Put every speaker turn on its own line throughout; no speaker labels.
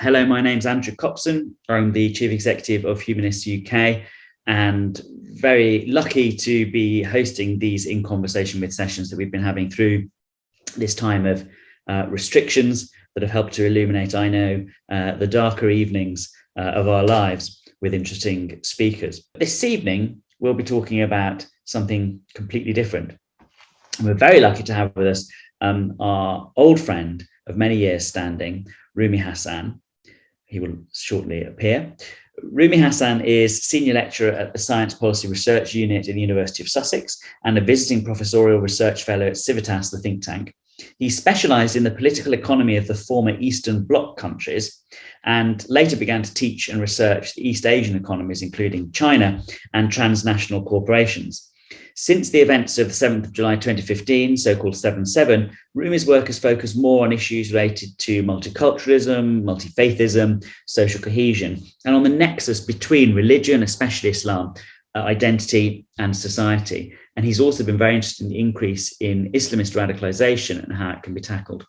Hello, my name's Andrew Copson. I'm the Chief Executive of Humanists UK and very lucky to be hosting these In Conversation With sessions that we've been having through this time of restrictions that have helped to illuminate, I know, the darker evenings of our lives with interesting speakers. This evening, we'll be talking about something completely different. And we're very lucky to have with us our old friend of many years standing, Rumy Hasan. He will shortly appear. Rumy Hasan is Senior Lecturer at the Science Policy Research Unit in the University of Sussex and a Visiting Professorial Research Fellow at Civitas, the think tank. He specialised in the political economy of the former Eastern Bloc countries and later began to teach and research the East Asian economies, including China and transnational corporations. Since the events of the 7th of July 2015, so-called 7/7, Rumy's work has focused more on issues related to multiculturalism, multifaithism, social cohesion, and on the nexus between religion, especially Islam, identity and society. And he's also been very interested in the increase in Islamist radicalisation and how it can be tackled.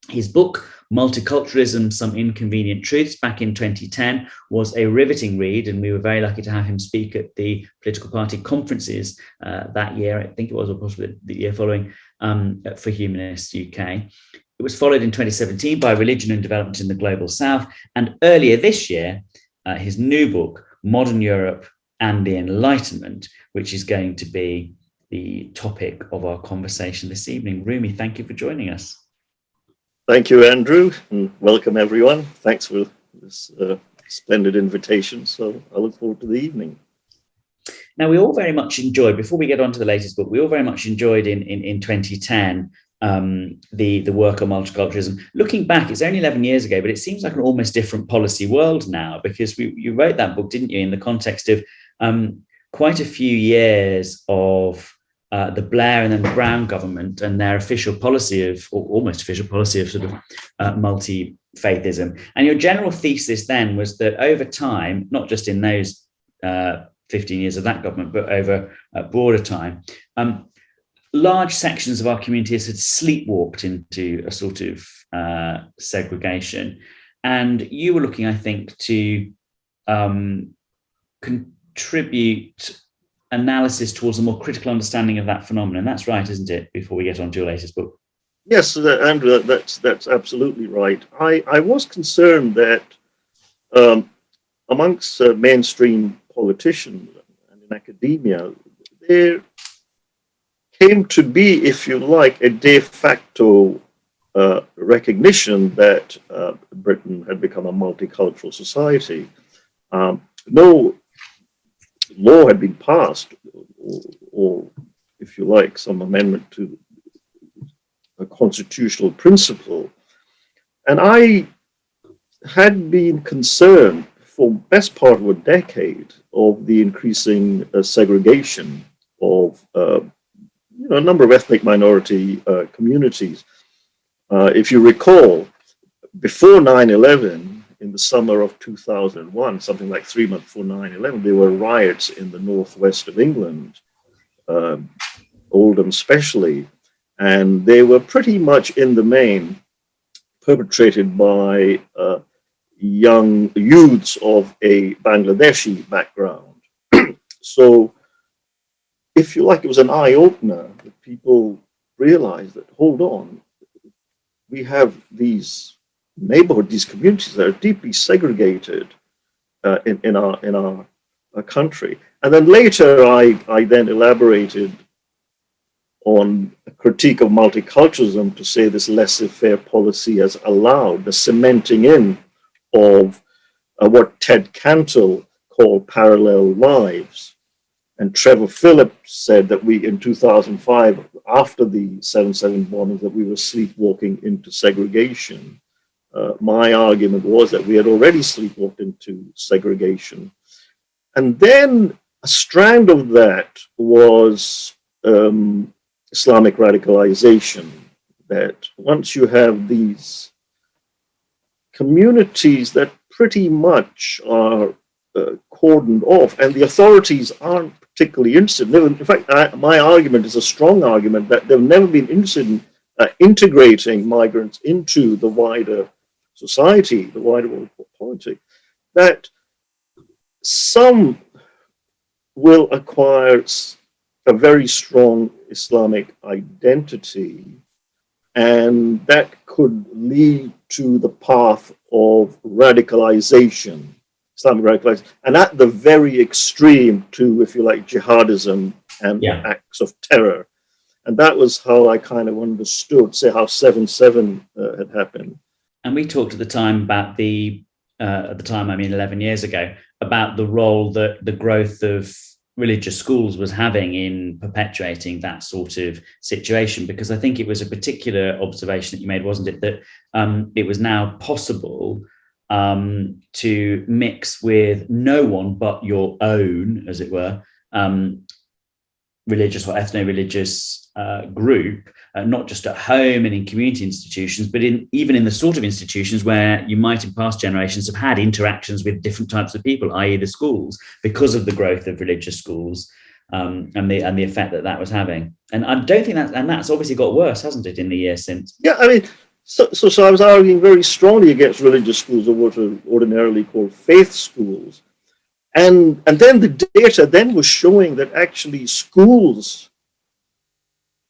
His book, Multiculturalism, Some Inconvenient Truths, back in 2010, was a riveting read, and we were very lucky to have him speak at the political party conferences that year, I think it was, or possibly the year following, for Humanists UK. It was followed in 2017 by Religion and Development in the Global South, and earlier this year, his new book, Modern Europe and the Enlightenment, which is going to be the topic of our conversation this evening. Rumy, thank you for joining us.
Thank you, Andrew, and welcome everyone. Thanks for this splendid invitation. So I look forward to the evening.
Now, we all very much enjoyed, before we get on to the latest book, we all very much enjoyed in 2010 the work on multiculturalism. Looking back, it's only 11 years ago, but it seems like an almost different policy world now, because you wrote that book, didn't you, in the context of quite a few years of the Blair and then the Brown government and their official policy of, or almost official policy of sort of multi-faithism. And your general thesis then was that over time, not just in those 15 years of that government, but over a broader time, large sections of our communities had sleepwalked into a sort of segregation. And you were looking, I think, to contribute analysis towards a more critical understanding of that phenomenon. That's right, isn't it? Before we get on to your latest book.
Yes, Andrew, that's absolutely right. I was concerned that amongst mainstream politicians and in academia, there came to be, if you like, a de facto recognition that Britain had become a multicultural society. No law had been passed, or if you like, some amendment to a constitutional principle. And I had been concerned for the best part of a decade of the increasing segregation of a number of ethnic minority communities. If you recall, before 9/11, in the summer of 2001, something like 3 months before 9/11, there were riots in the northwest of England, Oldham especially, and they were pretty much in the main perpetrated by young youths of a Bangladeshi background. So, if you like, it was an eye-opener that people realized that, hold on, we have these neighborhood, these communities that are deeply segregated in our country. And then later I then elaborated on a critique of multiculturalism to say this laissez-faire policy has allowed the cementing in of what Ted Cantle called parallel lives. And Trevor Phillips said that we, in 2005, after the 7/7 bombings, that we were sleepwalking into segregation. My argument was that we had already sleepwalked into segregation. And then a strand of that was Islamic radicalization, that once you have these communities that pretty much are cordoned off, and the authorities aren't particularly interested. In fact, my argument is a strong argument that they've never been interested in integrating migrants into the wider society, the wider world polity, that some will acquire a very strong Islamic identity, and that could lead to the path of radicalization, Islamic radicalization, and at the very extreme to, if you like, jihadism and acts of terror. And that was how I kind of understood, say, how 7/7 had happened.
And we talked at the time about at the time, I mean 11 years ago, about the role that the growth of religious schools was having in perpetuating that sort of situation, because I think it was a particular observation that you made, wasn't it, that it was now possible to mix with no one but your own, as it were, religious or ethno-religious group, not just at home and in community institutions, but even in the sort of institutions where you might in past generations have had interactions with different types of people, i.e. the schools, because of the growth of religious schools and the effect that was having. And I don't think that's obviously got worse, hasn't it, in the years since?
Yeah, I mean, so I was arguing very strongly against religious schools, or what are ordinarily called faith schools. And then the data then was showing that actually schools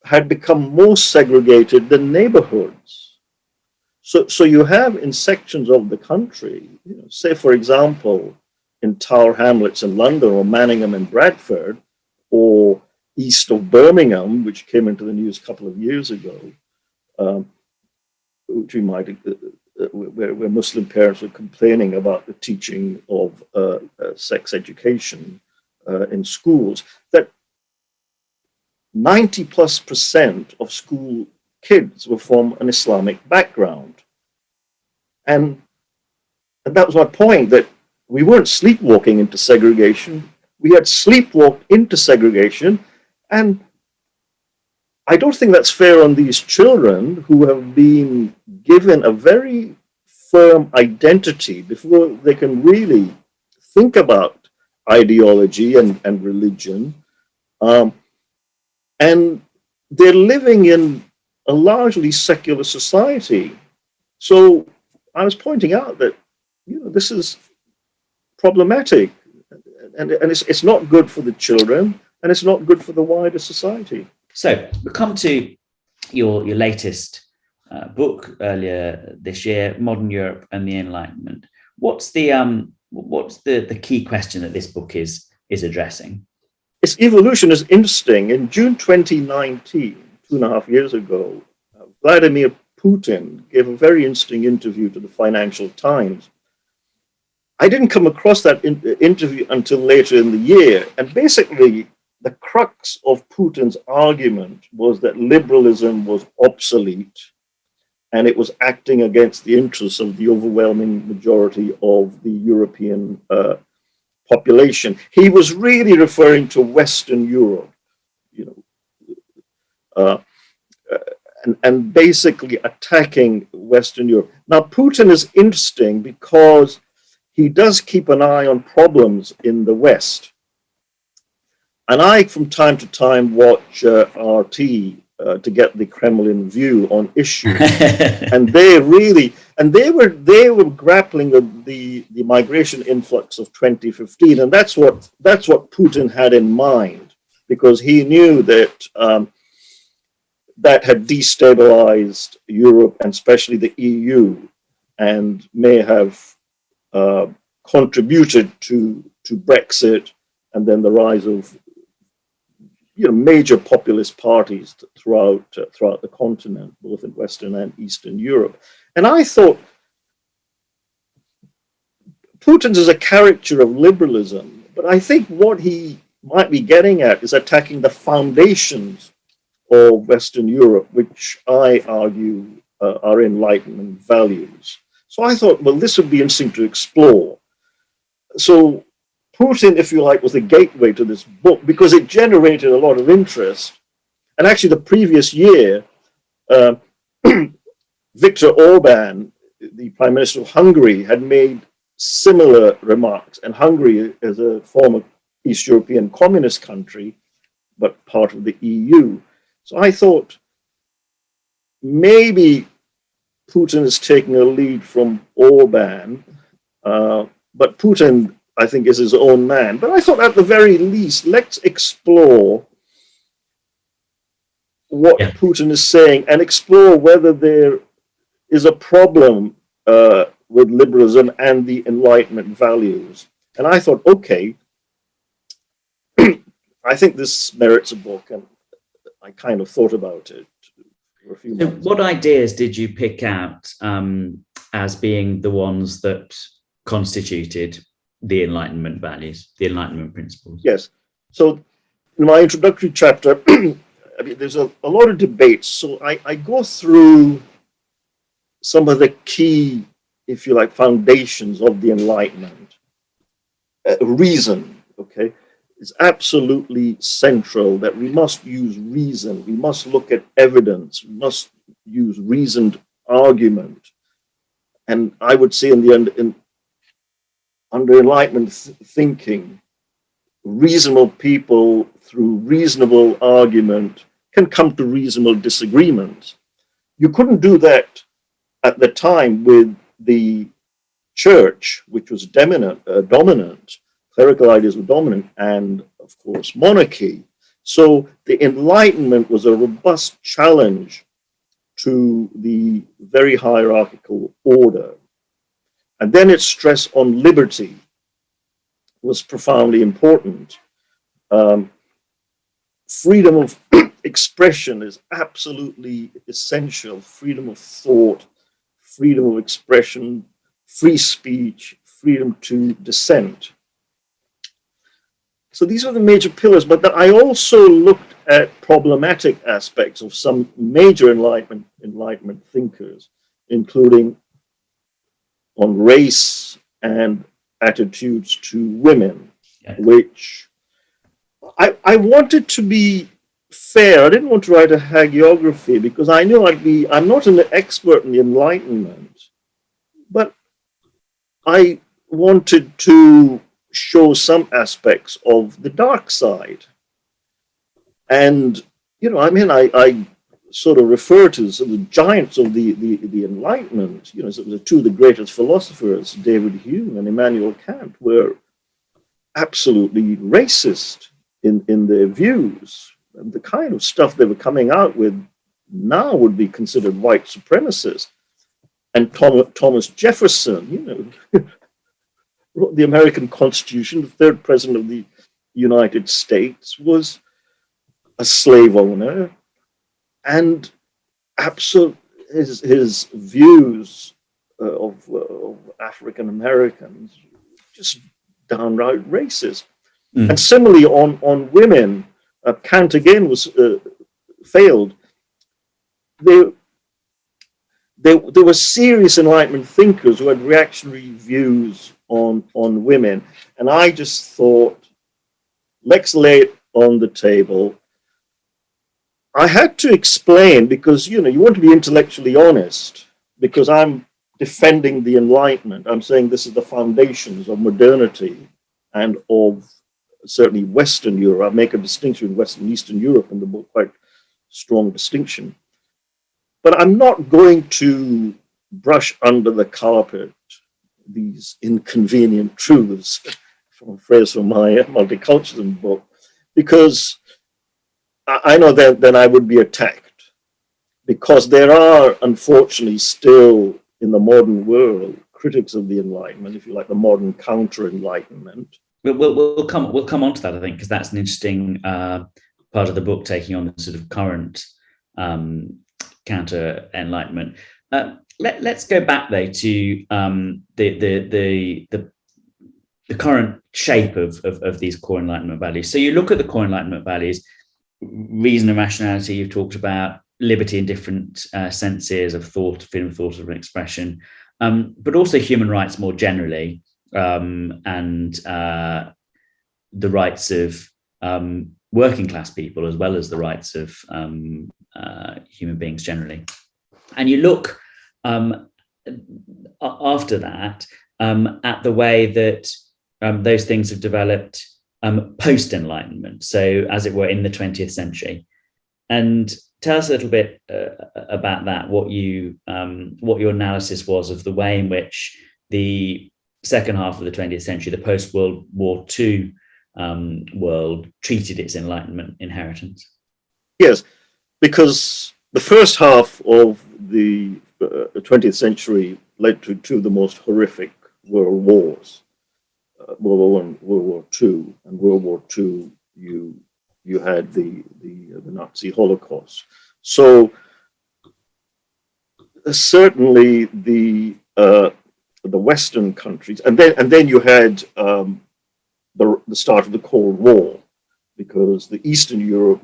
had become more segregated than neighborhoods. So you have in sections of the country, say, for example, in Tower Hamlets in London, or Manningham in Bradford, or east of Birmingham, which came into the news a couple of years ago, which we might, where Muslim parents were complaining about the teaching of sex education in schools, that 90+% of school kids were from an Islamic background. And that was my point, that we weren't sleepwalking into segregation. We had sleepwalked into segregation. And I don't think that's fair on these children who have been given a very firm identity before they can really think about ideology and religion. And they're living in a largely secular society. So I was pointing out that, this is problematic, and it's not good for the children, and it's not good for the wider society.
So we come to your latest book earlier this year, Modern Europe and the Enlightenment. What's the key question that this book is addressing?
Its evolution is interesting. In June 2019, 2.5 years ago, Vladimir Putin gave a very interesting interview to the Financial Times. I didn't come across that interview until later in the year. And basically, the crux of Putin's argument was that liberalism was obsolete and it was acting against the interests of the overwhelming majority of the European population. He was really referring to Western Europe, and basically attacking Western Europe. Now, Putin is interesting because he does keep an eye on problems in the West. And I, from time to time, watch RT to get the Kremlin view on issues. And they were grappling with the migration influx of 2015, and that's what Putin had in mind, because he knew that that had destabilized Europe and especially the EU, and may have contributed to Brexit and then the rise of major populist parties throughout the continent, both in Western and Eastern Europe. And I thought Putin's is a caricature of liberalism, but I think what he might be getting at is attacking the foundations of Western Europe, which I argue are Enlightenment values. So I thought, well, this would be interesting to explore. So Putin, if you like, was the gateway to this book because it generated a lot of interest. And actually, the previous year, Viktor Orban, the Prime Minister of Hungary, had made similar remarks. And Hungary is a former East European communist country, but part of the EU. So I thought maybe Putin is taking a lead from Orban, but Putin, I think, is his own man. But I thought at the very least, let's explore what Putin is saying and explore whether there is a problem with liberalism and the Enlightenment values. And I thought, okay, I think this merits a book, and I kind of thought about it for a few months.
What ideas did you pick out as being the ones that constituted the Enlightenment values, the Enlightenment principles?
Yes. So in my introductory chapter, I mean, there's a lot of debates. So I go through some of the key, if you like, foundations of the Enlightenment. Reason, okay? It's absolutely central that we must use reason. We must look at evidence. We must use reasoned argument. And I would say under Enlightenment thinking, reasonable people through reasonable argument can come to reasonable disagreements. You couldn't do that at the time with the church, which was dominant. Clerical ideas were dominant, and of course, monarchy. So the Enlightenment was a robust challenge to the very hierarchical order. And then its stress on liberty was profoundly important. Freedom of expression is absolutely essential. Freedom of thought, freedom of expression, free speech, freedom to dissent. So these are the major pillars, but I also looked at problematic aspects of some major Enlightenment thinkers, including on race and attitudes to women, which I wanted to be fair. I didn't want to write a hagiography because I knew I'm not an expert in the Enlightenment, but I wanted to show some aspects of the dark side. And, you know, I mean, I sort of refer to the giants of the Enlightenment, you know, so the two of the greatest philosophers, David Hume and Immanuel Kant, were absolutely racist in their views. And the kind of stuff they were coming out with now would be considered white supremacist. And Thomas Jefferson, you know, wrote the American Constitution. The third president of the United States was a slave owner, and his views of African Americans just downright racist. And similarly on women, Kant again was failed. There were serious Enlightenment thinkers who had reactionary views on women, and I just thought, let's lay it on the table. I had to explain because, you know, you want to be intellectually honest, because I'm defending the Enlightenment. I'm saying this is the foundations of modernity and of certainly Western Europe. I make a distinction in Western and Eastern Europe in the book, quite strong distinction. But I'm not going to brush under the carpet these inconvenient truths, from a phrase from my multiculturalism book, because I know that then I would be attacked, because there are unfortunately still in the modern world critics of the Enlightenment, if you like, the modern counter-Enlightenment.
We'll come on to that, I think, because that's an interesting part of the book, taking on the sort of current counter-Enlightenment. Let's go back though to the current shape of these core Enlightenment values. So you look at the core Enlightenment values: reason and rationality. You've talked about liberty in different senses of thought, freedom of thought, of expression, but also human rights more generally, and the rights of working class people, as well as the rights of human beings generally. And you look after that at the way that those things have developed post-Enlightenment, so as it were in the 20th century. And tell us a little bit about that, what your analysis was of the way in which the second half of the 20th century, the post-World War II world, treated its Enlightenment inheritance.
Yes, because the first half of the 20th century led to the most horrific world wars. World War I, World War II, and World War II, you had the Nazi Holocaust. So certainly the Western countries, and then you had the start of the Cold War, because the Eastern Europe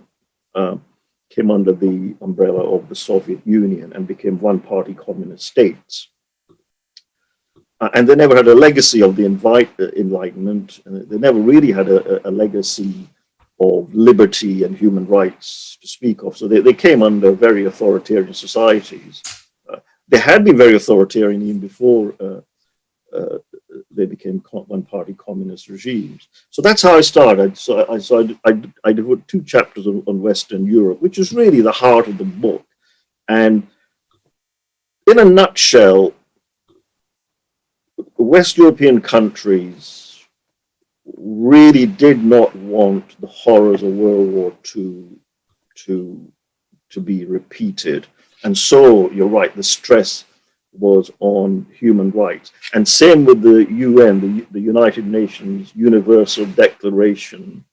came under the umbrella of the Soviet Union and became one-party communist states. And they never had a legacy of the Enlightenment. They never really had a legacy of liberty and human rights to speak of. So they came under very authoritarian societies. They had been very authoritarian even before they became one-party communist regimes. So that's how I started. So I devoted 2 chapters on Western Europe, which is really the heart of the book. And in a nutshell, West European countries really did not want the horrors of World War II to be repeated. And so, you're right, the stress was on human rights. And same with the UN, the United Nations Universal Declaration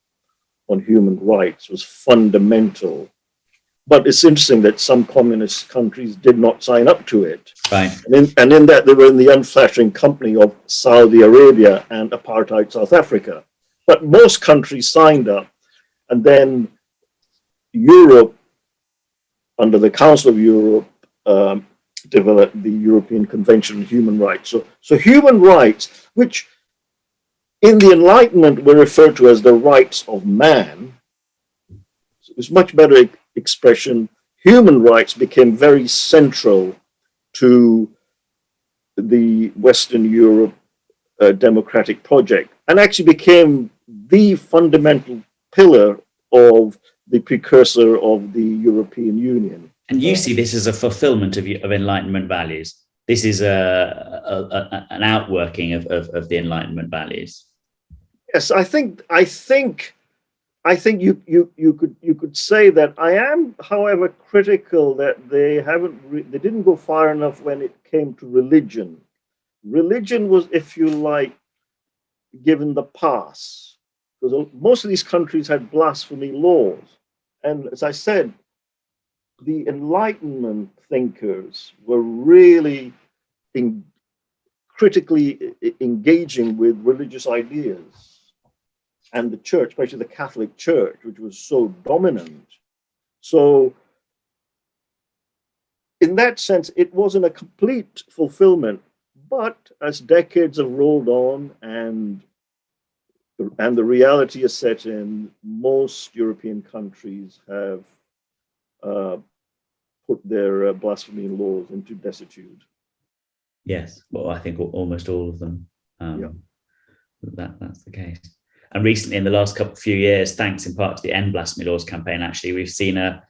on Human Rights was fundamental. But it's interesting that some communist countries did not sign up to it.
Right.
And in that, they were in the unflattering company of Saudi Arabia and apartheid South Africa. But most countries signed up. And then Europe, under the Council of Europe, developed the European Convention on Human Rights. So human rights, which in the Enlightenment were referred to as the rights of man, so it's much better expression. Human rights became very central to the Western Europe democratic project, and actually became the fundamental pillar of the precursor of the European Union.
And you see this as a fulfillment of Enlightenment values. This is an outworking of the Enlightenment values.
Yes, I think you could say that. I am, however, critical that they didn't go far enough when it came to religion. Religion was, if you like, given the pass, because most of these countries had blasphemy laws. And as I said, the Enlightenment thinkers were really critically engaging with religious ideas and the church, especially the Catholic Church, which was so dominant. So in that sense, it wasn't a complete fulfillment, but as decades have rolled on and the reality is set in, most European countries have put their blasphemy laws into desuetude.
Yes, well, I think almost all of them.
Yeah.
That's the case. And recently, in the last few years, thanks in part to the End Blasphemy Laws campaign, actually, we've seen a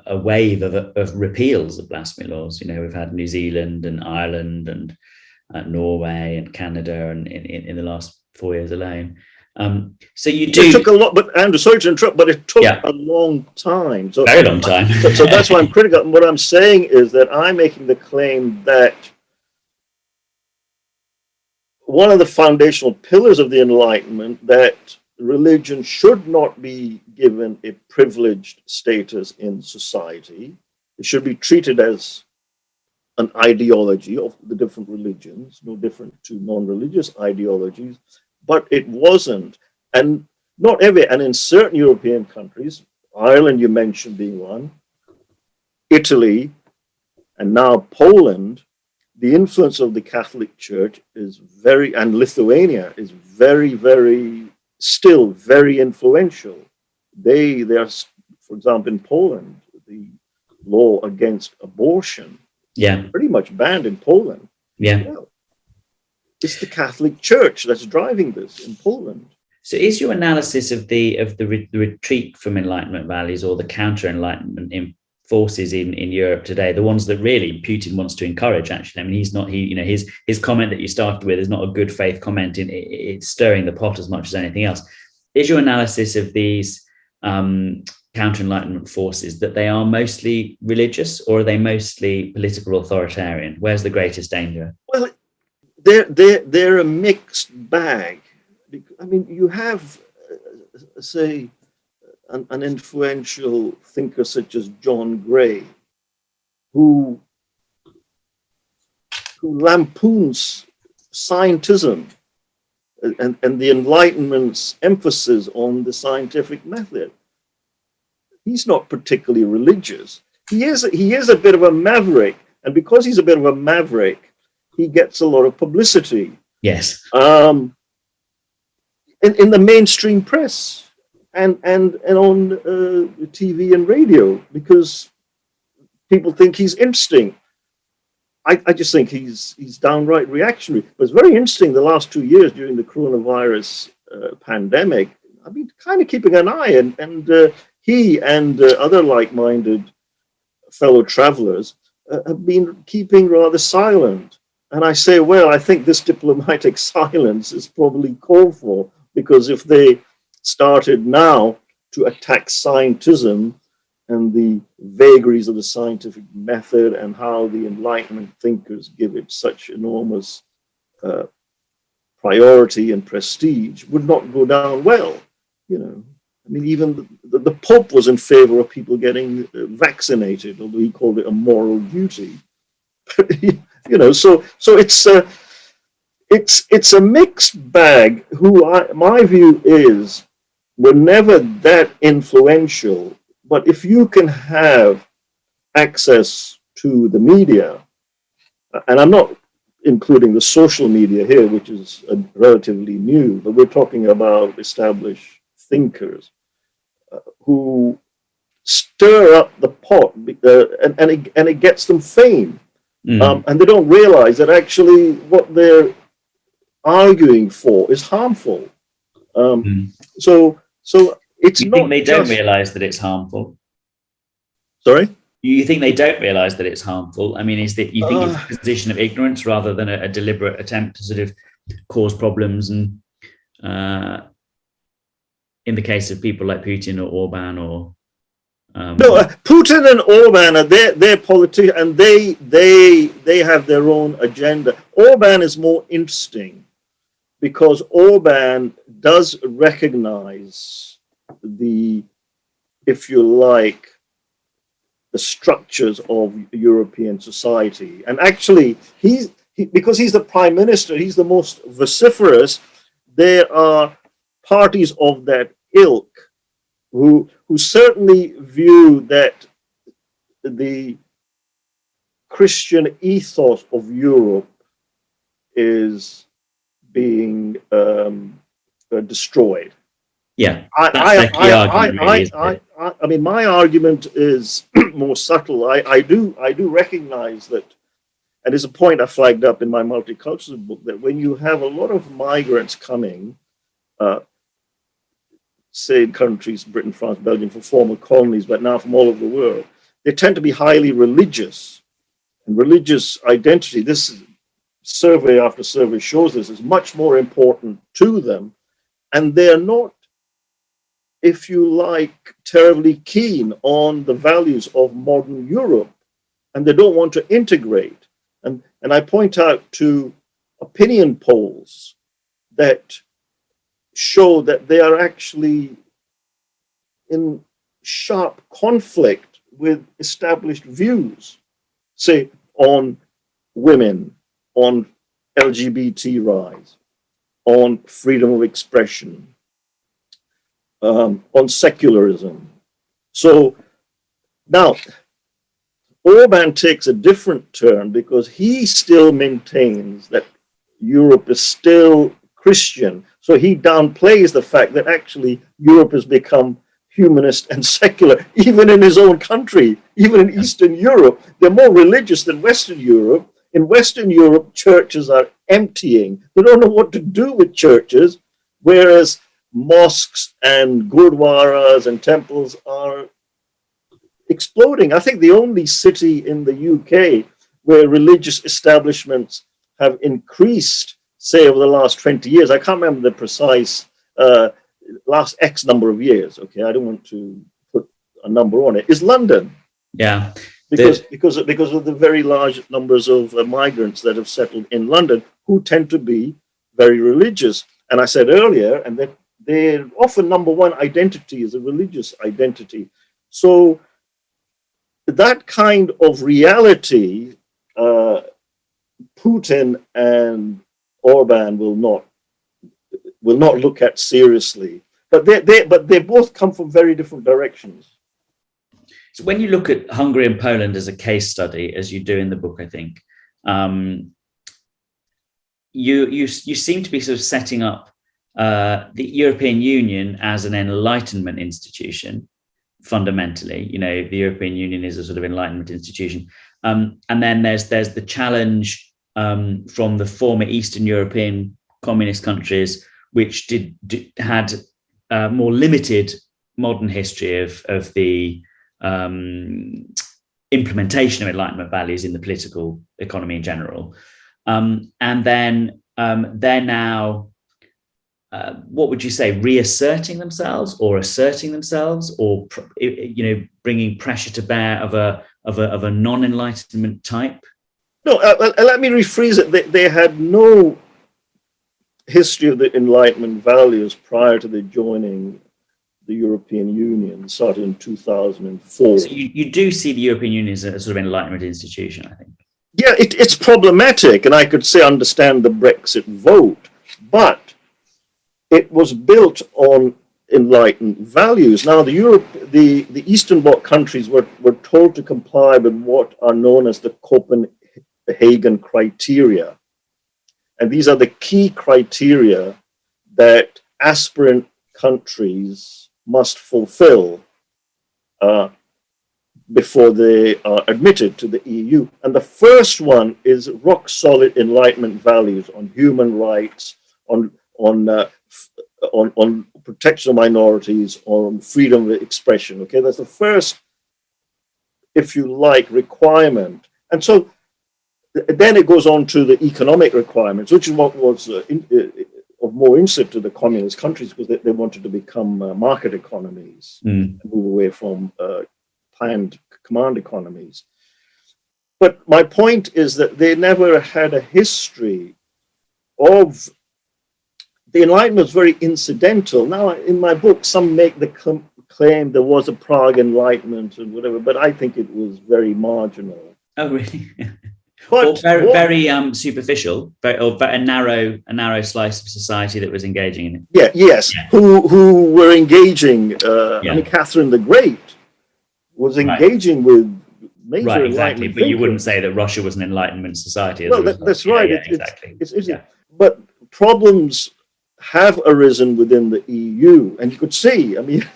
wave of repeals of blasphemy laws. You know, we've had New Zealand and Ireland and Norway and Canada, and in the last 4 years alone. So you do.
It took a lot, but Andrew, sorry to interrupt, but it took a long time. So
very long time.
so that's why I'm critical. And what I'm saying is that I'm making the claim that one of the foundational pillars of the Enlightenment, that religion should not be given a privileged status in society. It should be treated as an ideology of the different religions, no different to non-religious ideologies, but it wasn't. And not every, and in certain European countries, Ireland you mentioned being one, Italy, and now Poland, the influence of the Catholic Church is very, and Lithuania is very, very, still very influential. They are, for example, in Poland, the law against abortion, pretty much banned in Poland.
Yeah.
Well, it's the Catholic Church that's driving this in Poland.
So is your analysis of the retreat from Enlightenment values or the counter-Enlightenment forces in Europe today, the ones that really Putin wants to encourage? Actually, I mean, his comment that you started with is not a good faith comment. It's stirring the pot as much as anything else. Is your analysis of these counter-Enlightenment forces that they are mostly religious, or are they mostly political authoritarian? Where's the greatest danger?
Well, they're a mixed bag. I mean, you have, say, an influential thinker such as John Gray, who lampoons scientism and the Enlightenment's emphasis on the scientific method. He's not particularly religious. He is a bit of a maverick, and because he's a bit of a maverick, he gets a lot of publicity.
Yes.
In the mainstream press and on TV and radio, because people think he's interesting. I just think he's downright reactionary. But it's very interesting the last 2 years during the coronavirus pandemic. I've been kind of keeping an eye, and he and other like-minded fellow travelers have been keeping rather silent. And I say, well, I think this diplomatic silence is probably called for, because if they started now to attack scientism and the vagaries of the scientific method and how the Enlightenment thinkers give it such enormous priority and prestige, would not go down well. You know, I mean, even the Pope was in favor of people getting vaccinated, although he called it a moral duty. You know, so it's a mixed bag. My view is, we're never that influential, but if you can have access to the media, and I'm not including the social media here, which is relatively new, but we're talking about established thinkers who stir up the pot, and it gets them fame. And they don't realize that actually what they're arguing for is harmful. So it's
you
not.
Think they don't realize that it's harmful?
Sorry?
You think they don't realize that it's harmful? I mean, is that you think it's a position of ignorance rather than a deliberate attempt to sort of cause problems? And in the case of people like Putin or Orban or
no, Putin and Orban, they're politicians, and they have their own agenda. Orban is more interesting because Orban does recognize the, if you like, the structures of European society. And actually, because he's the prime minister, he's the most vociferous. There are parties of that ilk who certainly view that the Christian ethos of Europe is being destroyed.
Yeah,
I mean, my argument is more subtle. I do recognize that, and there's a point I flagged up in my multiculturalism book, that when you have a lot of migrants coming, say in countries, Britain, France, Belgium, from former colonies, but now from all over the world, they tend to be highly religious. And religious identity, this survey after survey shows this, is much more important to them. And they're not, if you like, terribly keen on the values of modern Europe, and they don't want to integrate. And I point out to opinion polls that show that they are actually in sharp conflict with established views, say on women, on LGBT rights, on freedom of expression, on secularism. So now Orban takes a different turn because he still maintains that Europe is still Christian. So he downplays the fact that actually Europe has become humanist and secular, even in his own country, even in Eastern Europe. They're more religious than Western Europe. In Western Europe, churches are emptying. They don't know what to do with churches, whereas mosques and gurdwaras and temples are exploding. I think the only city in the UK where religious establishments have increased, say, over the last 20 years, I can't remember the precise last X number of years, okay, I don't want to put a number on it, is London.
Yeah.
Because of the very large numbers of migrants that have settled in London who tend to be very religious. And I said earlier, and that their often number one identity is a religious identity. So that kind of reality, Putin and Orban will not look at seriously. But they both come from very different directions.
So when you look at Hungary and Poland as a case study, as you do in the book, I think, you seem to be sort of setting up the European Union as an Enlightenment institution, fundamentally. You know, the European Union is a sort of Enlightenment institution. And then there's the challenge from the former Eastern European communist countries, which had more limited modern history of the implementation of Enlightenment values in the political economy in general. And then they're now, what would you say, reasserting themselves or asserting themselves, or bringing pressure to bear of a non-Enlightenment type?
No, let me rephrase it. They had no history of the Enlightenment values prior to the joining the European Union, started in 2004.
So you do see the European Union as a sort of Enlightenment institution, I think.
Yeah, it's problematic, and I could say understand the Brexit vote, but it was built on Enlightened values. Now, the Eastern Bloc countries were told to comply with what are known as the Copen Hagan criteria. And these are the key criteria that aspirant countries must fulfill before they are admitted to the EU. And the first one is rock solid Enlightenment values on human rights, on protection of minorities, on freedom of expression. Okay, that's the first, if you like, requirement. And so then it goes on to the economic requirements, which is what was of more interest to the communist countries, because they wanted to become market economies and move away from planned command economies. But my point is that they never had a history of the Enlightenment was very incidental. Now, in my book, some make the claim there was a Prague Enlightenment and whatever, but I think it was very marginal.
Oh, really?
But
very superficial, a narrow slice of society that was engaging in it.
Yeah, yes, yeah. Who were engaging. I mean, Catherine the Great was engaging with major
right, exactly.
Enlightenment
But you
thinkers.
wouldn't say that Russia was an Enlightenment society.
Well, that's right.
Exactly.
But problems have arisen within the EU, and you could see. I mean,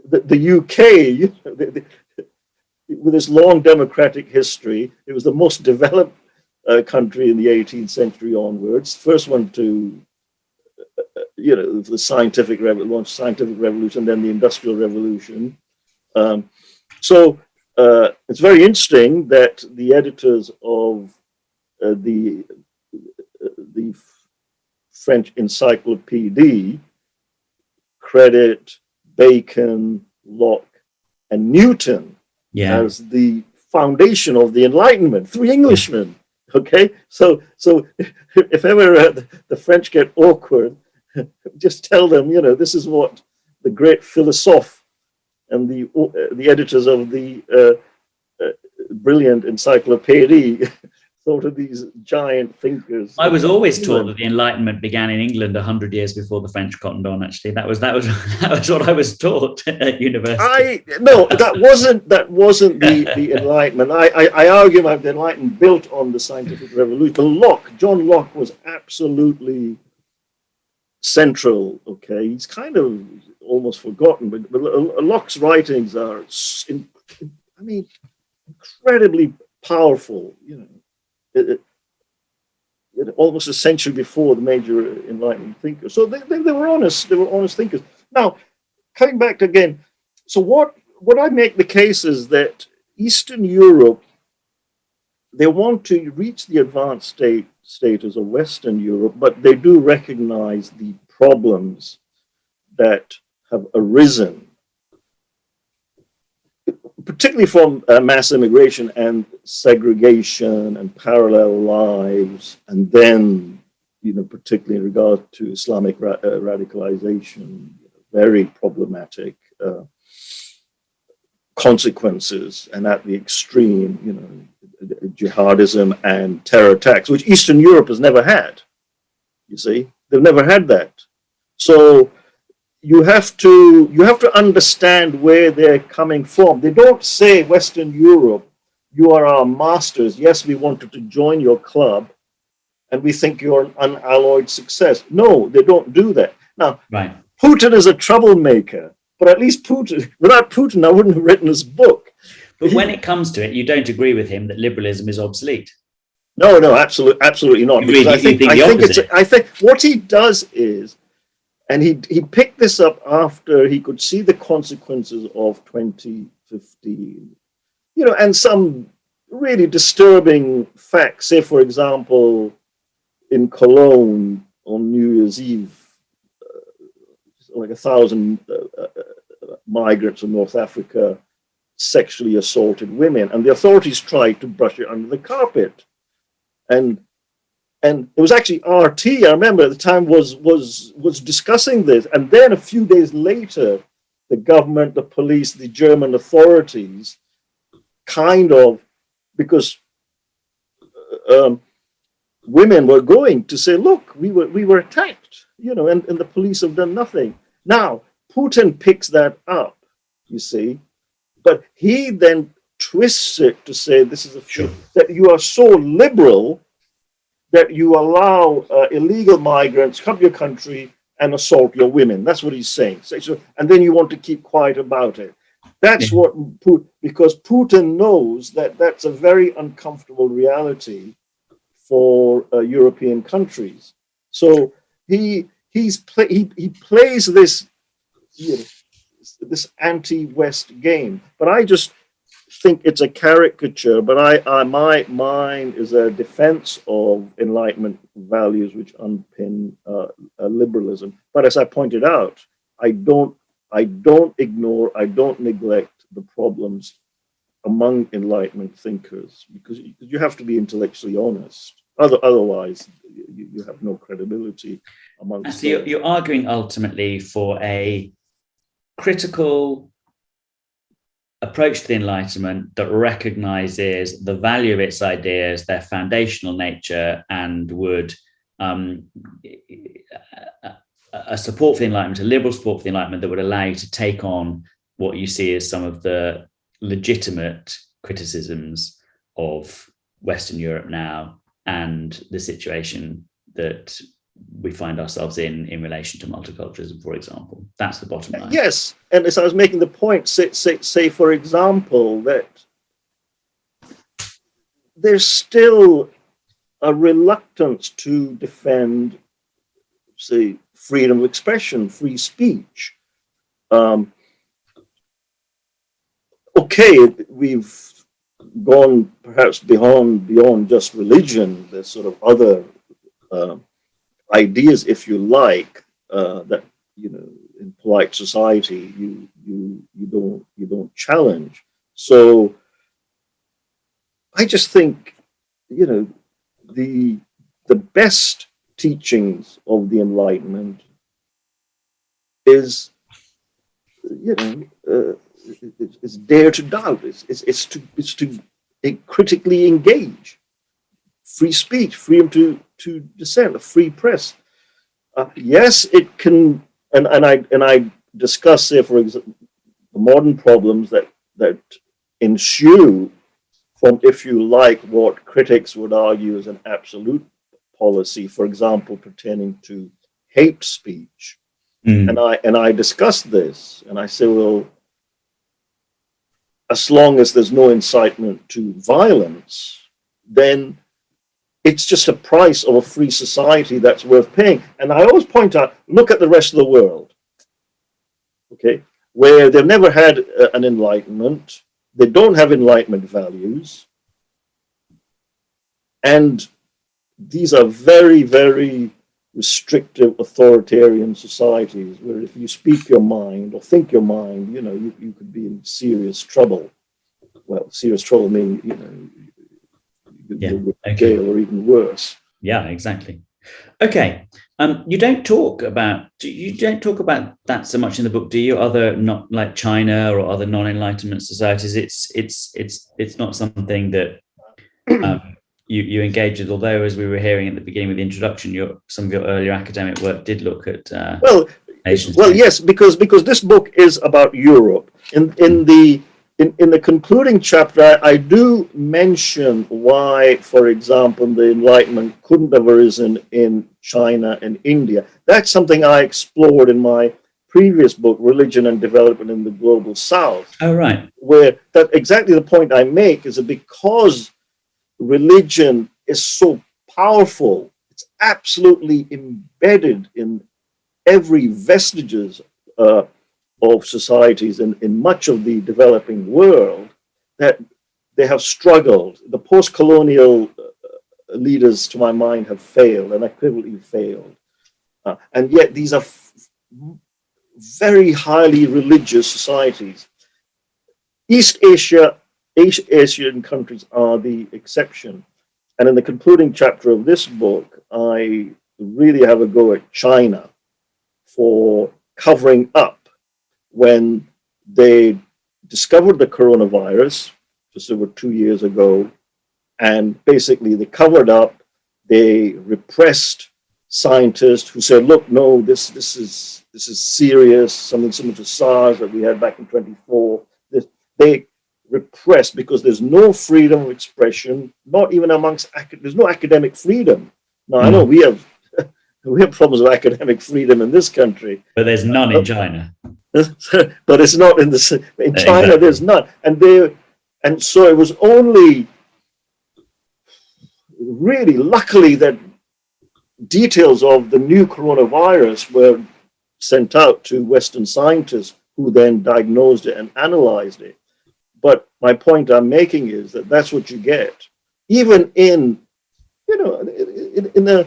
the UK. With its long democratic history, it was the most developed country in the 18th century onwards. First one to, the scientific revolution, then the Industrial Revolution. So it's very interesting that the editors of the French Encyclopedia credit Bacon, Locke, and Newton as the foundation of the Enlightenment, three Englishmen. Okay, so if ever the French get awkward, just tell them, this is what the great philosophe and the editors of the brilliant encyclopedia thought of these giant thinkers.
I was always taught that the Enlightenment began in England 100 years before the French cottoned on. Actually, that was what I was taught at university.
That wasn't the Enlightenment. I argue that the Enlightenment built on the scientific revolution. John Locke was absolutely central. Okay, he's kind of almost forgotten, but Locke's writings are, incredibly powerful. almost a century before the major Enlightenment thinkers. So they were honest. They were honest thinkers. Now, coming back again, so what I make the case is that Eastern Europe, they want to reach the advanced status of Western Europe, but they do recognize the problems that have arisen, particularly from mass immigration and segregation and parallel lives, and then, particularly in regard to Islamic radicalization, very problematic consequences, and at the extreme, jihadism and terror attacks, which Eastern Europe has never had. You see, they've never had that. So you have to understand where they're coming from. They don't say, Western Europe, you are our masters. Yes, we wanted to join your club, and we think you're an unalloyed success. No, they don't do that. Now,
right.
Putin is a troublemaker, but at least without Putin, I wouldn't have written this book.
But when it comes to it, you don't agree with him that liberalism is obsolete.
No, absolutely not. Because I think what he does is, and he picked this up after he could see the consequences of 2015, and some really disturbing facts. Say, for example, in Cologne on New Year's Eve, like 1,000 migrants from North Africa sexually assaulted women, and the authorities tried to brush it under the carpet. And it was actually RT, I remember at the time, was discussing this. And then a few days later, the government, the police, the German authorities because women were going to say, look, we were attacked, and the police have done nothing. Now, Putin picks that up, you see, but he then twists it to say this is that you are so liberal that you allow illegal migrants come to your country and assault your women. That's what he's saying. So, and then you want to keep quiet about it. That's what because Putin knows that that's a very uncomfortable reality for European countries. So he plays this this anti-West game. But I just think it's a caricature. But mine is a defense of Enlightenment values which underpin liberalism. But as I pointed out, I don't ignore, I don't neglect the problems among Enlightenment thinkers, because you have to be intellectually honest. Otherwise, you have no credibility amongst.
So you're arguing ultimately for a critical approach to the Enlightenment that recognizes the value of its ideas, their foundational nature, and would a support for the Enlightenment, a liberal support for the Enlightenment that would allow you to take on what you see as some of the legitimate criticisms of Western Europe now and the situation that we find ourselves in relation to multiculturalism, for example. That's the bottom line.
Yes, and as I was making the point, say for example, that there's still a reluctance to defend, say, freedom of expression, free speech. Okay, we've gone perhaps beyond just religion. There's sort of other ideas, if you like, that in polite society you don't challenge. So I just think the best teachings of the Enlightenment is is dare to doubt. It's to critically engage. Free speech, freedom to dissent, a free press. Yes, it can, and I discuss, say, for example, the modern problems that ensue from, if you like, what critics would argue is an absolute policy, for example, pertaining to hate speech. And I discuss this, and I say, well, as long as there's no incitement to violence, then it's just a price of a free society that's worth paying. And I always point out, look at the rest of the world, okay, where they've never had an enlightenment, they don't have enlightenment values, and these are very, very restrictive authoritarian societies where if you speak your mind or think your mind, you could be in serious trouble. Well, serious trouble meaning, you jail or even worse.
Yeah, exactly. Okay. You don't talk about that so much in the book, do you? Other, not like China or other non-enlightenment societies. It's not something that you engage with. Although, as we were hearing at the beginning with the introduction, some of your earlier academic work did look at
yes, because this book is about Europe. In the concluding chapter, I do mention why, for example, the Enlightenment couldn't have arisen in China and India. That's something I explored in my previous book, Religion and Development in the Global South.
Oh, right.
Where that exactly the point I make is that because religion is so powerful, it's absolutely embedded in every vestiges of societies in much of the developing world, that they have struggled. The post-colonial leaders, to my mind, have failed, and equivocally failed. And yet these are very highly religious societies. East Asian countries are the exception. And in the concluding chapter of this book, I really have a go at China for covering up when they discovered the coronavirus just over 2 years ago, and basically they covered up, they repressed scientists who said, look, no, this is serious, something similar to SARS that we had back in 24. They repressed because there's no freedom of expression, not even amongst, there's no academic freedom. Now, I know we have problems with academic freedom in this country.
But there's none in China.
But it's not in China. Exactly. There's none, and so it was only really luckily that details of the new coronavirus were sent out to Western scientists who then diagnosed it and analyzed it. But my point I'm making is that that's what you get, even in a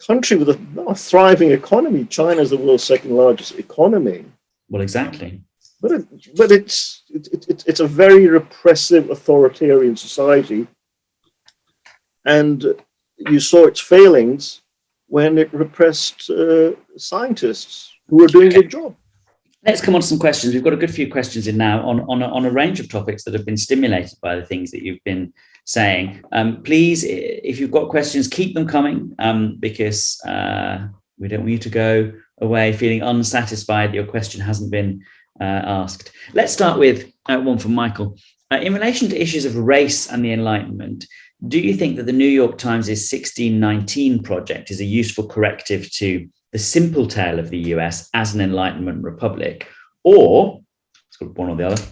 country with a thriving economy. China is the world's second largest economy.
Well, exactly.
But it's a very repressive, authoritarian society, and you saw its failings when it repressed scientists who were doing their job.
Let's come on to some questions. We've got a good few questions in now on a range of topics that have been stimulated by the things that you've been saying. Please, if you've got questions, keep them coming, because we don't want you to go away feeling unsatisfied that your question hasn't been asked. Let's start with one from Michael. In relation to issues of race and the Enlightenment, do you think that the New York Times' 1619 project is a useful corrective to the simple tale of the US as an Enlightenment republic, or it's got one or the other,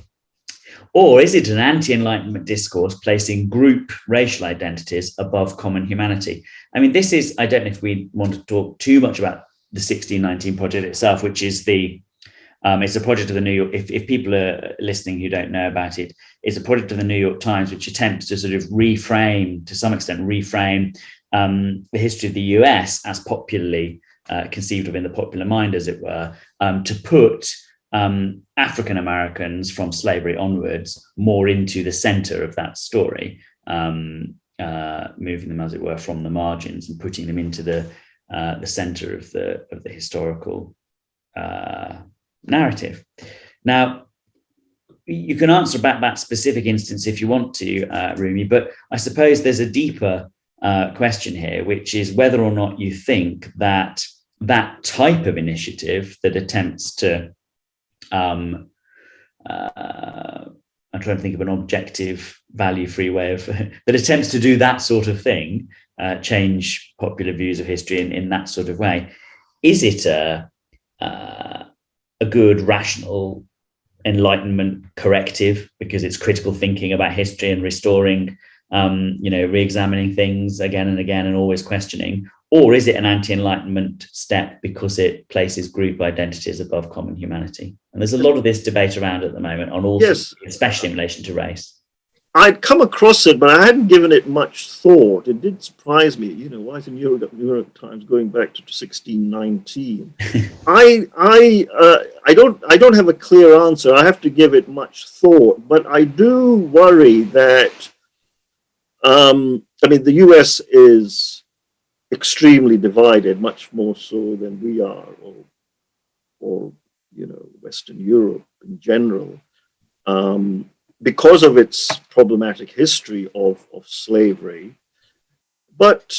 or is it an anti-Enlightenment discourse placing group racial identities above common humanity? I mean, this is, I don't know if we want to talk too much about the 1619 project itself, which is it's a project of the New York, if people are listening who don't know about it, it's a project of the New York Times which attempts to sort of reframe, to some extent, the history of the US as popularly conceived of in the popular mind, as it were, to put African Americans from slavery onwards more into the center of that story, moving them, as it were, from the margins and putting them into the center of the historical narrative. Now, you can answer about that specific instance if you want to, Rumy, but I suppose there's a deeper question here, which is whether or not you think that that type of initiative that attempts to, I'm trying to think of an objective, value-free way of, that attempts to do that sort of thing, change popular views of history in that sort of way, is it a good, rational Enlightenment corrective because it's critical thinking about history and restoring re-examining things again and again and always questioning? Or is it an anti-Enlightenment step because it places group identities above common humanity? And there's a lot of this debate around at the moment on all
Yes.
especially in relation to race. I'd
come across it, but I hadn't given it much thought. It did surprise me, why is New York Times going back to 1619? I don't have a clear answer. I have to give it much thought, but I do worry that, the US is extremely divided, much more so than we are, or Western Europe in general. Because of its problematic history of slavery. But,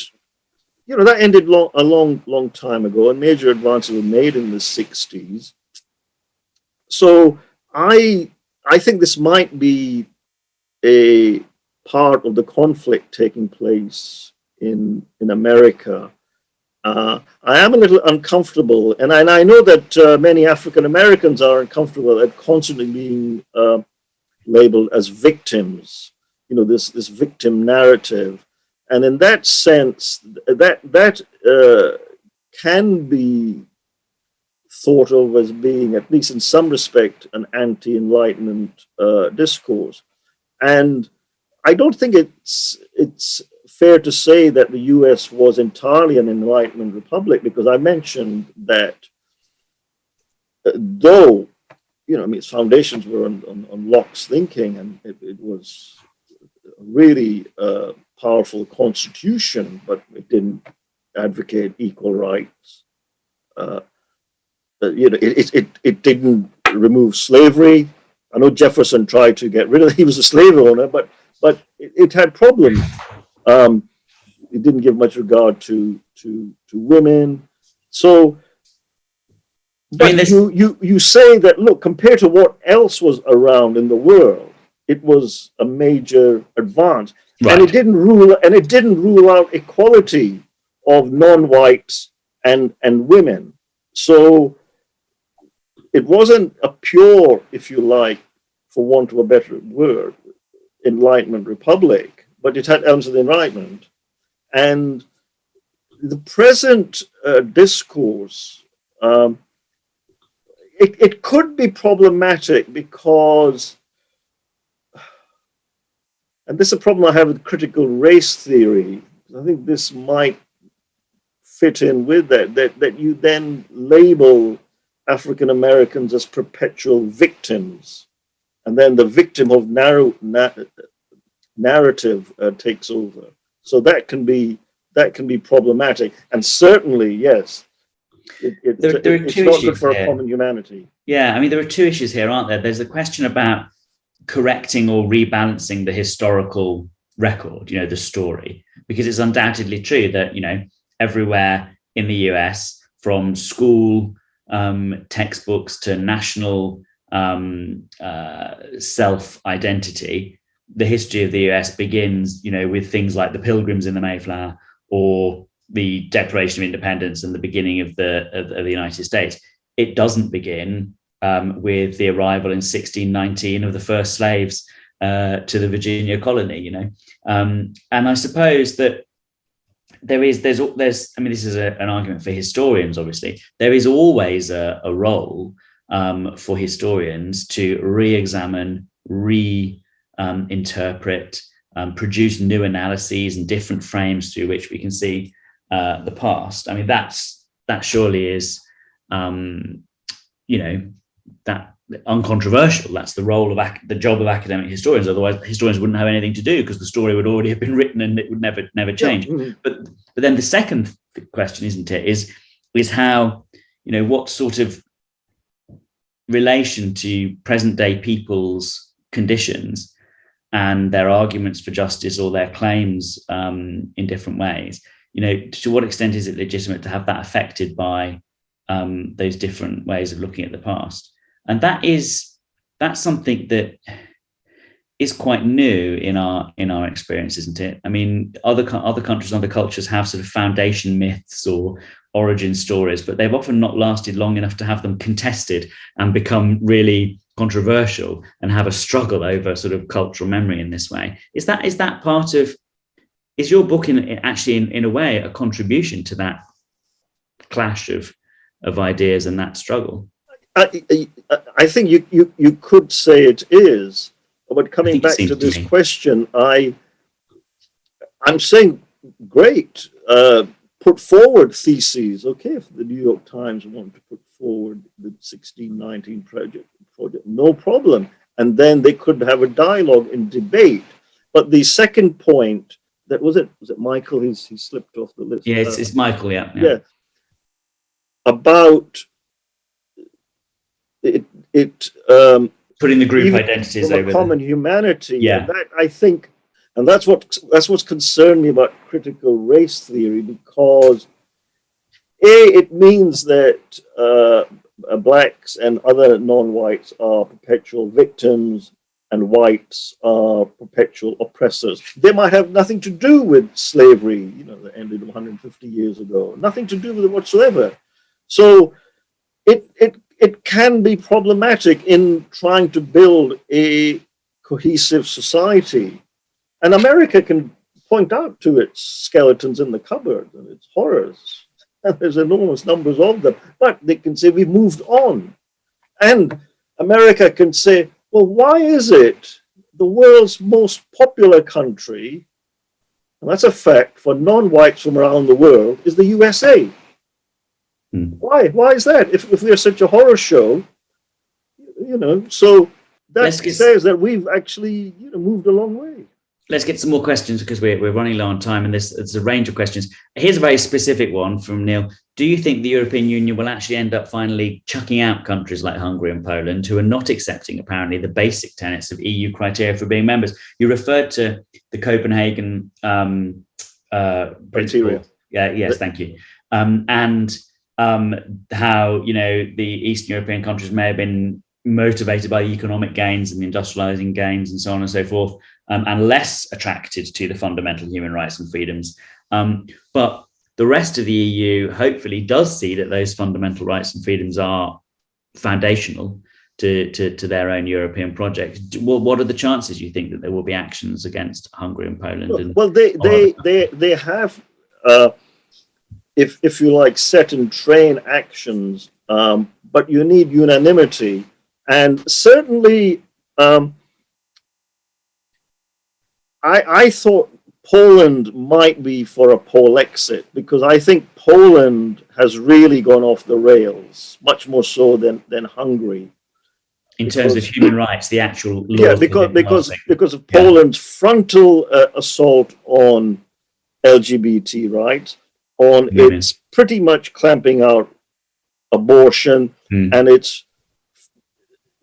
that ended a long time ago, and major advances were made in the 60s. So I think this might be a part of the conflict taking place in America. I am a little uncomfortable, and I know that many African Americans are uncomfortable at constantly being labeled as victims, this victim narrative. And in that sense, that can be thought of as being, at least in some respect, an anti-Enlightenment discourse. And I don't think it's fair to say that the US was entirely an Enlightenment republic, because I mentioned that though its foundations were on Locke's thinking, and it was a really powerful constitution, but it didn't advocate equal rights. It didn't remove slavery. I know Jefferson tried to get rid of it. He was a slave owner, but it had problems. It didn't give much regard to women. So. But you say that, look, compared to what else was around in the world, it was a major advance. Right. And it didn't rule out equality of non-whites and women. So it wasn't a pure, if you like, for want of a better word, Enlightenment republic, but it had elements of the Enlightenment. And the present discourse, it could be problematic because, and this is a problem I have with critical race theory, I think this might fit in with that you then label African Americans as perpetual victims, and then the victim of narrative takes over. So that can be problematic, and certainly, yes, it's not good for a common humanity.
Yeah, there are two issues here, aren't there? There's the question about correcting or rebalancing the historical record, the story, because it's undoubtedly true that, everywhere in the US, from school textbooks to national self-identity, the history of the US begins, with things like the Pilgrims in the Mayflower or the Declaration of Independence and the beginning of the United States. It doesn't begin with the arrival in 1619 of the first slaves to the Virginia colony, and I suppose that there's this is an argument for historians. Obviously, there is always a role for historians to re-examine, interpret, produce new analyses and different frames through which we can see the past. That surely is, that uncontroversial. That's the role of the job of academic historians. Otherwise, historians wouldn't have anything to do because the story would already have been written and it would never change. Yeah. Mm-hmm. But then the second question, isn't it, is how, what sort of relation to present day people's conditions and their arguments for justice or their claims in different ways, to what extent is it legitimate to have that affected by those different ways of looking at the past? And that's something that is quite new in our experience, isn't it? Other countries and other cultures have sort of foundation myths or origin stories, but they've often not lasted long enough to have them contested and become really controversial and have a struggle over sort of cultural memory in this way. Is that part of, is your book in a way a contribution to that clash of ideas and that struggle?
I think you could say it is, but coming back to this question, I'm saying great, put forward theses. Okay, if the New York Times want to put forward the 1619 project, no problem, and then they could have a dialogue and debate. But the second point, that was it Michael? He slipped off the list.
Yeah, it's Michael. Yeah.
About it
putting the group identities over
common humanity.
Yeah,
that I think, and that's what's concerned me about critical race theory, because it means that blacks and other non-whites are perpetual victims and whites are perpetual oppressors. They might have nothing to do with slavery, that ended 150 years ago, nothing to do with it whatsoever. So it can be problematic in trying to build a cohesive society. And America can point out to its skeletons in the cupboard and its horrors. And there's enormous numbers of them. But they can say, we've moved on. And America can say, well, why is it the world's most popular country, and that's a fact for non-whites from around the world, is the USA? Why? Why is that? If we're such a horror show, so that says that we've actually, moved a long way.
Let's get some more questions because we're running low on time, and there's a range of questions. Here's a very specific one from Neil. Do you think the European Union will actually end up finally chucking out countries like Hungary and Poland who are not accepting, apparently, the basic tenets of EU criteria for being members? You referred to the Copenhagen principle. Yeah, yes, thank you. And how, the Eastern European countries may have been motivated by economic gains and industrializing gains and so on and so forth, and less attracted to the fundamental human rights and freedoms. But the rest of the EU hopefully does see that those fundamental rights and freedoms are foundational to their own European project. Well, what are the chances, you think, that there will be actions against Hungary and Poland?
Well, they have, if you like, set and train actions, but you need unanimity. And certainly, I thought Poland might be for a Polexit, because I think Poland has really gone off the rails, much more so than Hungary.
In terms of human rights, the actual law.
Yeah, because of Poland's frontal assault on LGBT rights, on
Women.
It's pretty much clamping out abortion, and it's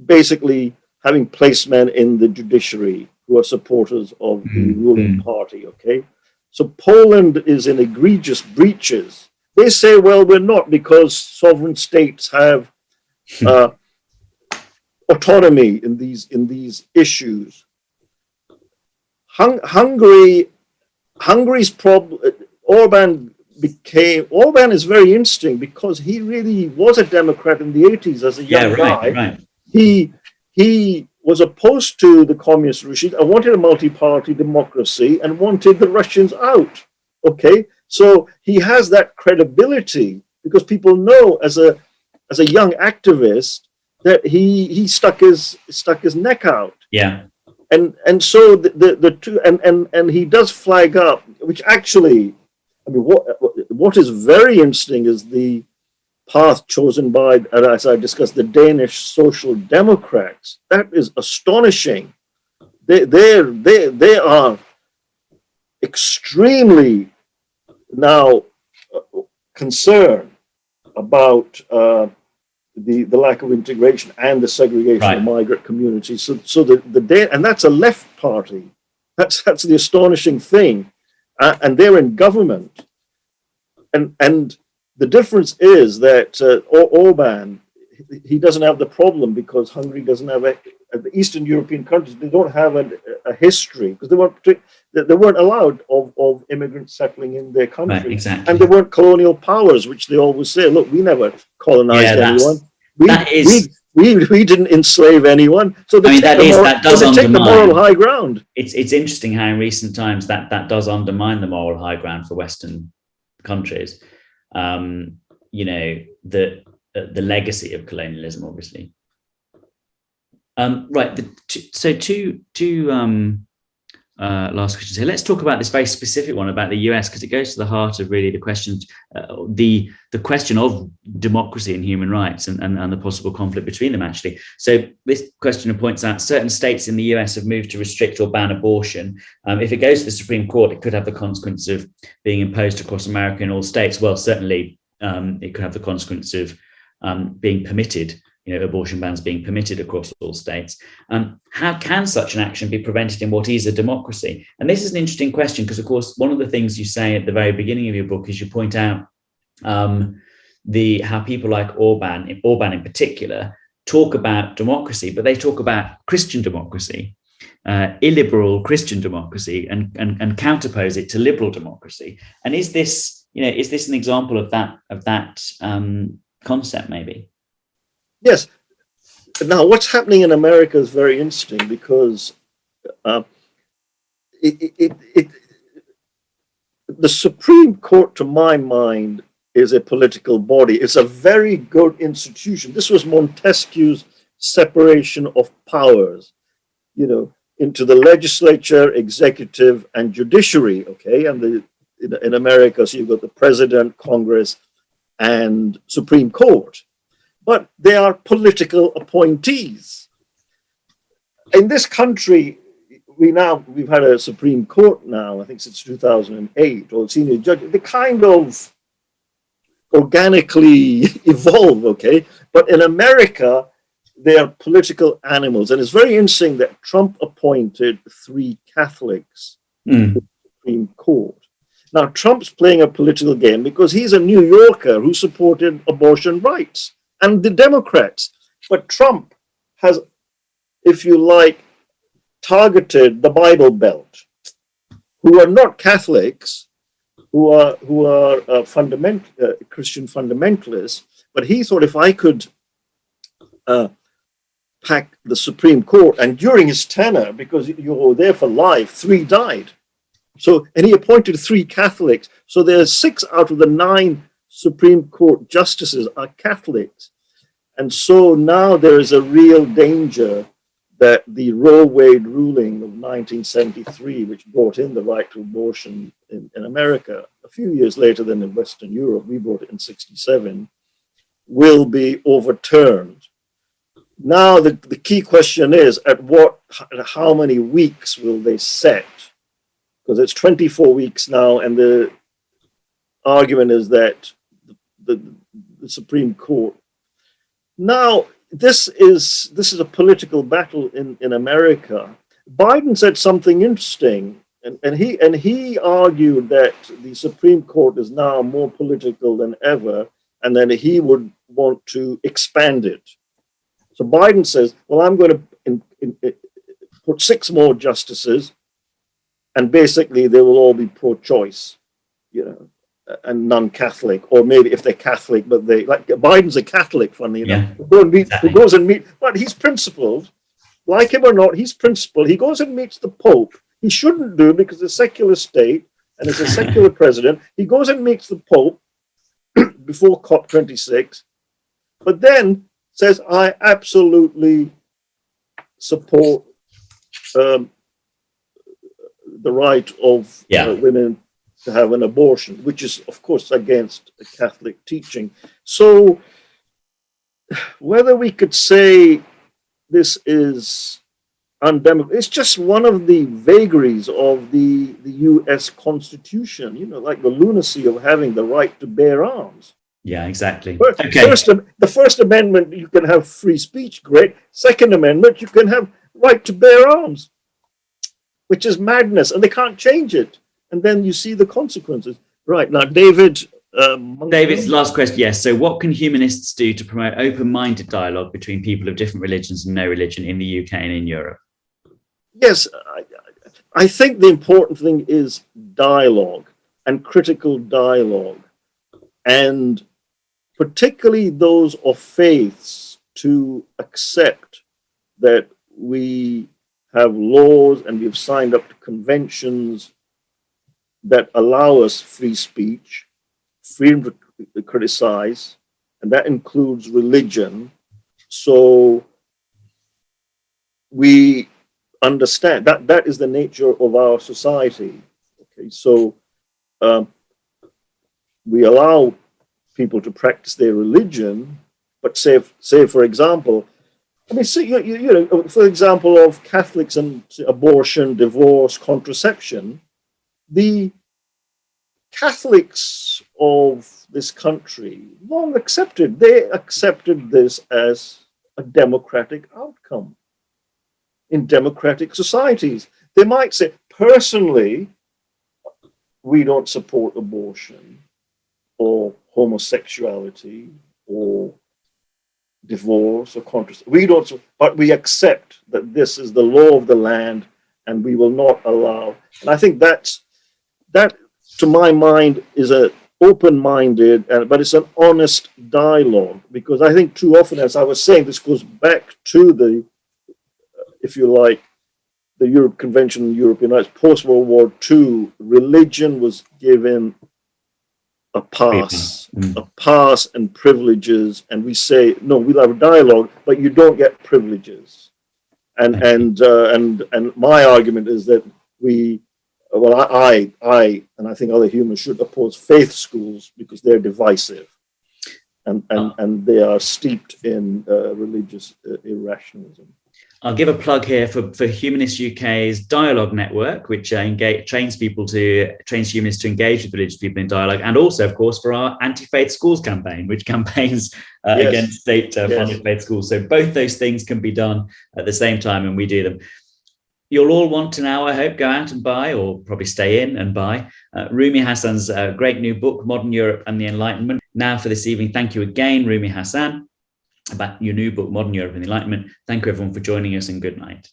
basically having placemen in the judiciary who are supporters of the ruling party, okay? So Poland is in egregious breaches. They say, well, we're not, because sovereign states have autonomy in these issues. Hungary's problem, Orban is very interesting because he really was a Democrat in the 80s as a young guy.
Right.
He was opposed to the communist regime and wanted a multi-party democracy and wanted the Russians out. Okay, so he has that credibility because people know as a young activist that he stuck his neck out.
Yeah.
And so the two and he does flag up, which actually, I mean, what is very interesting is the path chosen by, as I discussed, the Danish Social Democrats. That is astonishing. They are extremely now concerned about the lack of integration and the segregation of migrant communities. So and that's a left party. That's the astonishing thing, and they're in government, and the difference is that Orban, he doesn't have the problem because Hungary doesn't have the Eastern European countries. They don't have a history because they weren't allowed of immigrants settling in their country,
right, exactly.
And they weren't colonial powers, which they always say. Look, we never colonized anyone. We didn't enslave anyone. So they take the moral high ground.
It's interesting how in recent times that does undermine the moral high ground for Western countries. The legacy of colonialism, obviously. Right. Two last questions here. Let's talk about this very specific one about the US, because it goes to the heart of really the question, the question of democracy and human rights and the possible conflict between them, actually. So this questioner points out certain states in the US have moved to restrict or ban abortion. If it goes to the Supreme Court, it could have the consequence of being imposed across America in all states. Well, certainly it could have the consequence of being permitted, abortion bans being permitted across all states. How can such an action be prevented in what is a democracy? And this is an interesting question because, of course, one of the things you say at the very beginning of your book is you point out how people like Orban in particular, talk about democracy, but they talk about Christian democracy, illiberal Christian democracy, and counterpose it to liberal democracy. And is this an example of that concept, maybe?
Yes. Now, what's happening in America is very interesting because the Supreme Court, to my mind, is a political body. It's a very good institution. This was Montesquieu's separation of powers, into the legislature, executive, and judiciary. Okay, and in America, so you've got the president, Congress, and Supreme Court. But they are political appointees. In this country, we've had a Supreme Court now, I think since 2008, or senior judge. They kind of organically evolve, okay? But in America, they are political animals. And it's very interesting that Trump appointed 3 Catholics to the Supreme Court. Now, Trump's playing a political game because he's a New Yorker who supported abortion rights. And the Democrats. But Trump has, if you like, targeted the Bible Belt, who are not Catholics, who are Christian fundamentalists. But he thought if I could pack the Supreme Court, and during his tenure, because you were there for life, 3 died. And he appointed 3 Catholics. So there's 6 out of the 9 Supreme Court justices are Catholics. And so now there is a real danger that the Roe Wade ruling of 1973, which brought in the right to abortion in America a few years later than in Western Europe, we brought it in 1967, will be overturned. Now the key question is how many weeks will they set? Because it's 24 weeks now, and the argument is that the Supreme Court. Now, this is a political battle in America. Biden said something interesting, and he argued that the Supreme Court is now more political than ever, and then he would want to expand it. So Biden says, well, I'm going to put 6 more justices, and basically they will all be pro-choice, and non-Catholic, or maybe if they're Catholic, but Biden's a Catholic, funny enough, who goes and meet, but he's principled, like him or not, he's principled. He goes and meets the Pope. He shouldn't do because it's a secular state and it's a secular president. He goes and meets the Pope before COP26, but then says, I absolutely support the right of women to have an abortion, which is, of course, against Catholic teaching. So whether we could say this is undemocratic, it's just one of the vagaries of the US Constitution, like the lunacy of having the right to bear arms.
Yeah, exactly.
The First Amendment, you can have free speech, great. Second Amendment, you can have right to bear arms, which is madness, and they can't change it. And then you see the consequences. Right, now, David's
last question, yes. So what can humanists do to promote open-minded dialogue between people of different religions and no religion in the UK and in Europe?
Yes, I think the important thing is dialogue and critical dialogue. And particularly those of faiths to accept that we have laws and we've signed up to conventions that allow us free speech, freedom to criticize, and that includes religion. So we understand that that is the nature of our society. Okay, so we allow people to practice their religion, but say for example, I mean, see, you know, for example, of Catholics and abortion, divorce, contraception, the Catholics of this country long accepted, they accepted this as a democratic outcome in democratic societies. They might say, personally, we don't support abortion or homosexuality or divorce or contraception. We don't, but we accept that this is the law of the land and we will not allow. And I think that, to my mind, is a open-minded, but it's an honest dialogue, because I think too often, as I was saying, this goes back to the, if you like, the Europe Convention in European rights, post-World War II, religion was given a pass and privileges, and we say, no, we'll have a dialogue, but you don't get privileges. And my argument is that I and I think other humans should oppose faith schools because they're divisive, and they are steeped in religious irrationalism.
I'll give a plug here for Humanists UK's dialogue network, which trains humanists to engage with religious people in dialogue, and also, of course, for our anti-faith schools campaign, which campaigns against state-funded faith schools. So both those things can be done at the same time, and we do them. You'll all want to now, I hope, go out and buy, or probably stay in and buy, Rumy Hasan's great new book, Modern Europe and the Enlightenment. Now for this evening, thank you again, Rumy Hasan, about your new book, Modern Europe and the Enlightenment. Thank you, everyone, for joining us, and good night.